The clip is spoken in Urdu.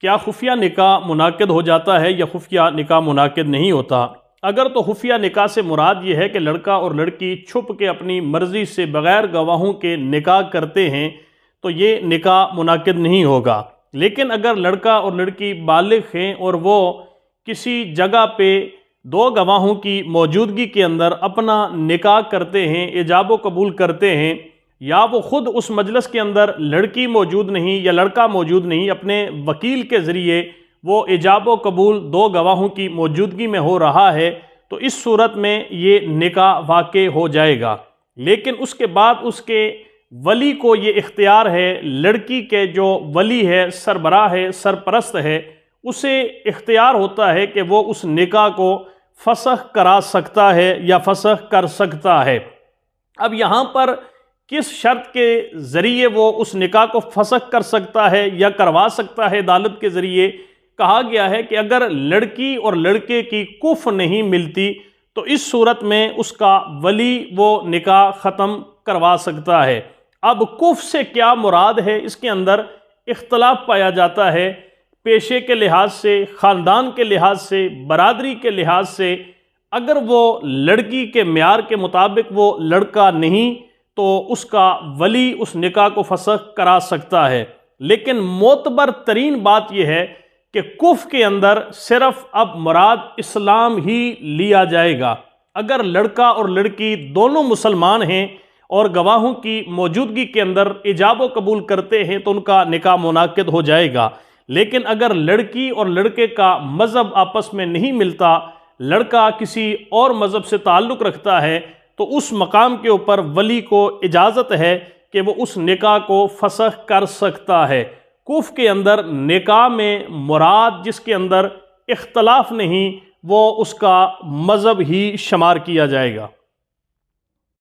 کیا خفیہ نکاح منعقد ہو جاتا ہے یا خفیہ نکاح منعقد نہیں ہوتا؟ اگر تو خفیہ نکاح سے مراد یہ ہے کہ لڑکا اور لڑکی چھپ کے اپنی مرضی سے بغیر گواہوں کے نکاح کرتے ہیں تو یہ نکاح منعقد نہیں ہوگا۔ لیکن اگر لڑکا اور لڑکی بالغ ہیں اور وہ کسی جگہ پہ دو گواہوں کی موجودگی کے اندر اپنا نکاح کرتے ہیں، ایجاب و قبول کرتے ہیں، یا وہ خود اس مجلس کے اندر لڑکی موجود نہیں یا لڑکا موجود نہیں، اپنے وکیل کے ذریعے وہ ایجاب و قبول دو گواہوں کی موجودگی میں ہو رہا ہے، تو اس صورت میں یہ نکاح واقع ہو جائے گا۔ لیکن اس کے بعد اس کے ولی کو یہ اختیار ہے، لڑکی کے جو ولی ہے، سربراہ ہے، سرپرست ہے، اسے اختیار ہوتا ہے کہ وہ اس نکاح کو فسخ کرا سکتا ہے یا فسخ کر سکتا ہے۔ اب یہاں پر کس شرط کے ذریعے وہ اس نکاح کو فسخ کر سکتا ہے یا کروا سکتا ہے عدالت کے ذریعے؟ کہا گیا ہے کہ اگر لڑکی اور لڑکے کی کف نہیں ملتی تو اس صورت میں اس کا ولی وہ نکاح ختم کروا سکتا ہے۔ اب کف سے کیا مراد ہے، اس کے اندر اختلاف پایا جاتا ہے، پیشے کے لحاظ سے، خاندان کے لحاظ سے، برادری کے لحاظ سے۔ اگر وہ لڑکی کے معیار کے مطابق وہ لڑکا نہیں تو اس کا ولی اس نکاح کو فسخ کرا سکتا ہے۔ لیکن معتبر ترین بات یہ ہے کہ کف کے اندر صرف اب مراد اسلام ہی لیا جائے گا۔ اگر لڑکا اور لڑکی دونوں مسلمان ہیں اور گواہوں کی موجودگی کے اندر ایجاب و قبول کرتے ہیں تو ان کا نکاح منعقد ہو جائے گا۔ لیکن اگر لڑکی اور لڑکے کا مذہب آپس میں نہیں ملتا، لڑکا کسی اور مذہب سے تعلق رکھتا ہے، تو اس مقام کے اوپر ولی کو اجازت ہے کہ وہ اس نکاح کو فسخ کر سکتا ہے۔ کف کے اندر نکاح میں مراد جس کے اندر اختلاف نہیں، وہ اس کا مذہب ہی شمار کیا جائے گا۔